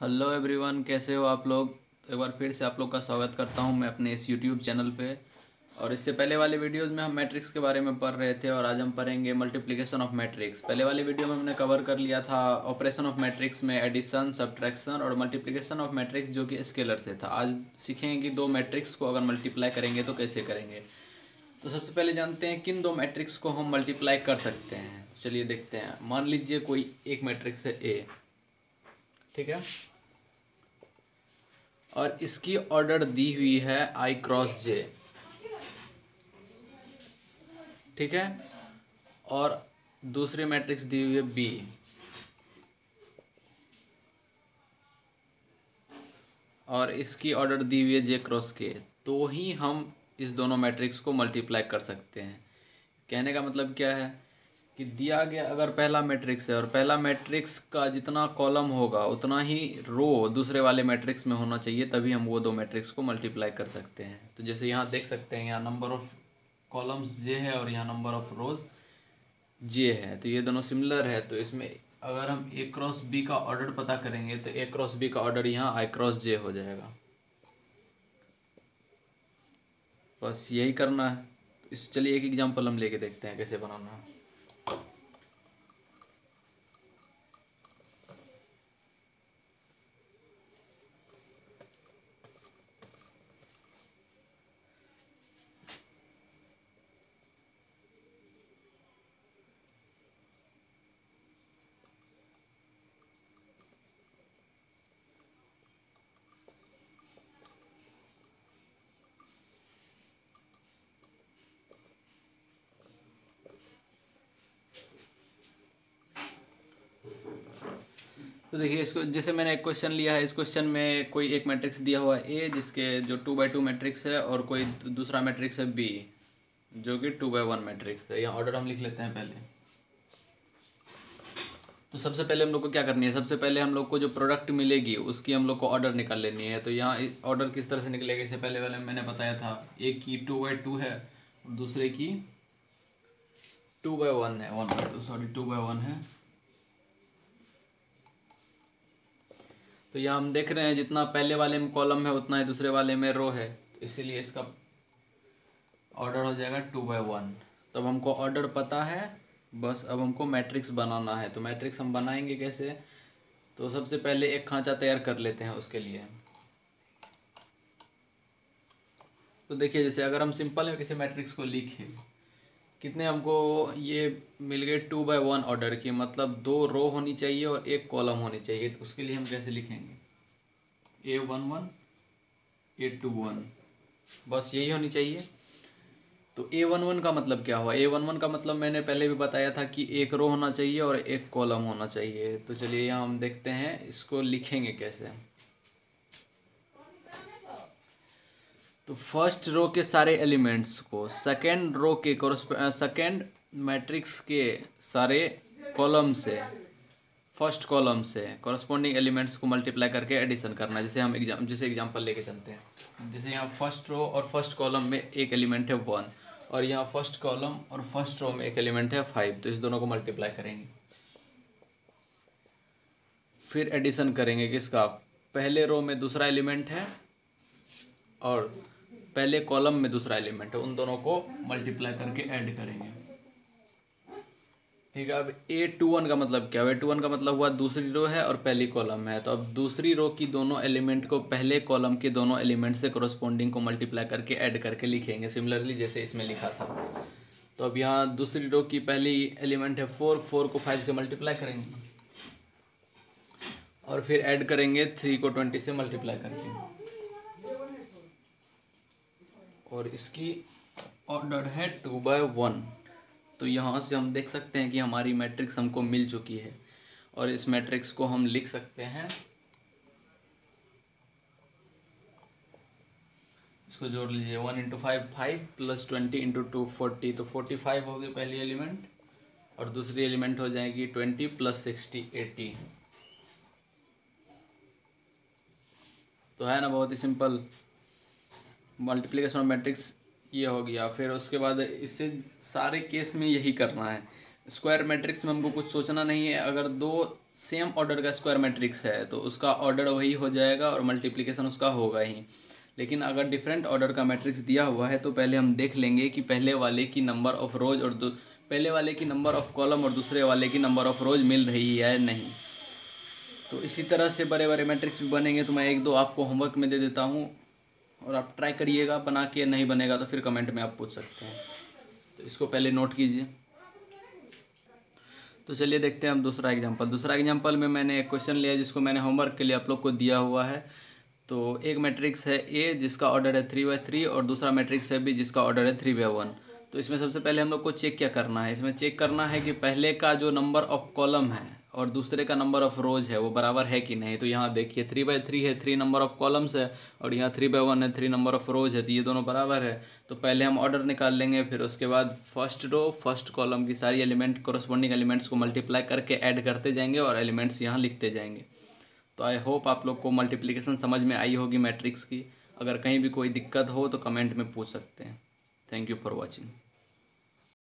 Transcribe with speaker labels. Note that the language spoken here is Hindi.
Speaker 1: हेलो एवरीवन, कैसे हो आप लोग। एक बार फिर से आप लोग का स्वागत करता हूं मैं अपने इस यूट्यूब चैनल पे। और इससे पहले वाले वीडियोस में हम मैट्रिक्स के बारे में पढ़ रहे थे और आज हम पढ़ेंगे मल्टीप्लिकेशन ऑफ मैट्रिक्स। पहले वाले वीडियो में हमने कवर कर लिया था ऑपरेशन ऑफ मैट्रिक्स में एडिशन, सब्ट्रैक्शन और मल्टीप्लिकेशन ऑफ मैट्रिक्स जो कि स्केलर से था। आज सीखेंगे कि दो मैट्रिक्स को अगर मल्टीप्लाई करेंगे तो कैसे करेंगे। तो सबसे पहले जानते हैं किन दो मैट्रिक्स को हम मल्टीप्लाई कर सकते हैं। चलिए देखते हैं। मान लीजिए कोई एक मैट्रिक्स है ए, ठीक है, और इसकी ऑर्डर दी हुई है आई क्रॉस जे, ठीक है, और दूसरी मैट्रिक्स दी हुई है बी, और इसकी ऑर्डर दी हुई है जे क्रॉस के। तो ही हम इस दोनों मैट्रिक्स को मल्टीप्लाई कर सकते हैं। कहने का मतलब क्या है कि दिया गया अगर पहला मैट्रिक्स है और पहला मैट्रिक्स का जितना कॉलम होगा उतना ही रो दूसरे वाले मैट्रिक्स में होना चाहिए, तभी हम वो दो मैट्रिक्स को मल्टीप्लाई कर सकते हैं। तो जैसे यहाँ देख सकते हैं, यहाँ नंबर ऑफ कॉलम्स जे है और यहाँ नंबर ऑफ रोज जे है, तो ये दोनों सिमिलर है। तो इसमें अगर हम ए क्रॉस बी का ऑर्डर पता करेंगे तो ए क्रॉस बी का ऑर्डर यहाँ आई क्रॉस जे हो जाएगा। बस यही करना है। इस चलिए एक एग्जांपल हम लेके देखते हैं कैसे बनाना है। तो देखिए, इसको जैसे मैंने एक क्वेश्चन लिया है, इस क्वेश्चन में कोई एक मैट्रिक्स दिया हुआ है ए, जिसके जो 2x2 मैट्रिक्स है, और कोई दूसरा मैट्रिक्स है बी जो कि 2x1 मैट्रिक्स है। यहाँ ऑर्डर हम लिख लेते हैं पहले। तो सबसे पहले हम लोग को क्या करनी है, सबसे पहले हम लोग को जो प्रोडक्ट मिलेगी उसकी हम लोग को ऑर्डर निकाल लेनी है। तो यहाँ ऑर्डर किस तरह से निकलेगा, इससे पहले वाले मैंने बताया था, एक की 2x2 है और दूसरे की 2x1 है, 1/2 सॉरी 2x1 है। तो यहाँ हम देख रहे हैं जितना पहले वाले में कॉलम है उतना ही दूसरे वाले में रो है, तो इसीलिए इसका ऑर्डर हो जाएगा 2x1। तब हमको ऑर्डर पता है, बस अब हमको मैट्रिक्स बनाना है। तो मैट्रिक्स हम बनाएंगे कैसे, तो सबसे पहले एक खांचा तैयार कर लेते हैं उसके लिए। तो देखिए, जैसे अगर हम सिंपल में किसी मैट्रिक्स को लिखें, कितने हमको ये मिल गए 2x1 ऑर्डर की, मतलब दो रो होनी चाहिए और एक कॉलम होनी चाहिए। तो उसके लिए हम कैसे लिखेंगे, A11 A21, बस यही होनी चाहिए। तो A11 का मतलब क्या हुआ, A11 का मतलब मैंने पहले भी बताया था कि एक रो होना चाहिए और एक कॉलम होना चाहिए। तो चलिए यहाँ हम देखते हैं इसको लिखेंगे कैसे। तो फर्स्ट रो के सारे एलिमेंट्स को सेकेंड रो के सेकेंड मैट्रिक्स के सारे कॉलम से, फर्स्ट कॉलम से कॉरस्पॉन्डिंग एलिमेंट्स को मल्टीप्लाई करके एडिशन करना है। जैसे हम एग्जांपल लेके चलते हैं। जैसे यहाँ फर्स्ट रो और फर्स्ट कॉलम में एक एलिमेंट है 1, और यहाँ फर्स्ट कॉलम और फर्स्ट रो में एक एलिमेंट है 5, तो इस दोनों को मल्टीप्लाई करेंगे। फिर एडिशन करेंगे किसका, पहले रो में दूसरा एलिमेंट है और पहले कॉलम में दूसरा एलिमेंट है, उन दोनों को मल्टीप्लाई करके ऐड करेंगे। ठीक है। अब A21 का मतलब क्या है, A21 का मतलब हुआ दूसरी रो है और पहली कॉलम है। तो अब दूसरी रो की दोनों एलिमेंट को पहले कॉलम के दोनों एलिमेंट से कोरस्पॉन्डिंग को मल्टीप्लाई करके ऐड करके लिखेंगे, सिमिलरली जैसे इसमें लिखा था। तो अब यहाँ दूसरी रो की पहली एलिमेंट है 4, 4 को 5 से मल्टीप्लाई करेंगे और फिर ऐड करेंगे 3 को 20 से मल्टीप्लाई करके, और इसकी ऑर्डर है 2x1। तो यहाँ से हम देख सकते हैं कि हमारी मैट्रिक्स हमको मिल चुकी है, और इस मैट्रिक्स को हम लिख सकते हैं, इसको जोड़ लीजिए। 1 × 5 5 + 20 × 2 40, तो 45 होगी पहली एलिमेंट, और दूसरी एलिमेंट हो जाएगी 20 + 60 80। तो है ना, बहुत ही सिंपल मल्टीप्लिकेशन ऑफ मैट्रिक्स ये हो गया। फिर उसके बाद इससे सारे केस में यही करना है। स्क्वायर मैट्रिक्स में हमको कुछ सोचना नहीं है। अगर दो सेम ऑर्डर का स्क्वायर मैट्रिक्स है तो उसका ऑर्डर वही हो जाएगा और मल्टीप्लिकेशन उसका होगा ही। लेकिन अगर डिफरेंट ऑर्डर का मैट्रिक्स दिया हुआ है तो पहले हम देख लेंगे कि पहले वाले की नंबर ऑफ रोज और पहले वाले की नंबर ऑफ कॉलम और दूसरे वाले की नंबर ऑफ रोज मिल रही है या नहीं। तो इसी तरह से बड़े बड़े मैट्रिक्स भी बनेंगे, तो मैं एक दो आपको होमवर्क में दे देता हूँ और आप ट्राई करिएगा बना के। नहीं बनेगा तो फिर कमेंट में आप पूछ सकते हैं। तो इसको पहले नोट कीजिए। तो चलिए देखते हैं हम दूसरा एग्जांपल। दूसरा एग्जांपल में मैंने एक क्वेश्चन लिया जिसको मैंने होमवर्क के लिए आप लोग को दिया हुआ है। तो एक मैट्रिक्स है ए जिसका ऑर्डर है 3/3 और दूसरा मैट्रिक्स है बी जिसका ऑर्डर है 3/1। तो इसमें सबसे पहले हम लोग को चेक क्या करना है, इसमें चेक करना है कि पहले का जो नंबर ऑफ कॉलम है और दूसरे का नंबर ऑफ रोज है वो बराबर है कि नहीं। तो यहाँ देखिए 3/3 है, 3 नंबर ऑफ कॉलम्स है, और यहाँ 3/1 है, 3 नंबर ऑफ रोज है, तो ये दोनों बराबर है। तो पहले हम ऑर्डर निकाल लेंगे, फिर उसके बाद फर्स्ट रो फर्स्ट कॉलम की सारी एलिमेंट कोरस्पॉन्डिंग एलिमेंट्स को मल्टीप्लाई करके ऐड करते जाएंगे और एलिमेंट्स यहाँ लिखते जाएंगे। तो आई होप आप लोग को मल्टीप्लिकेशन समझ में आई होगी मैट्रिक्स की। अगर कहीं भी कोई दिक्कत हो तो कमेंट में पूछ सकते हैं। Thank you for watching.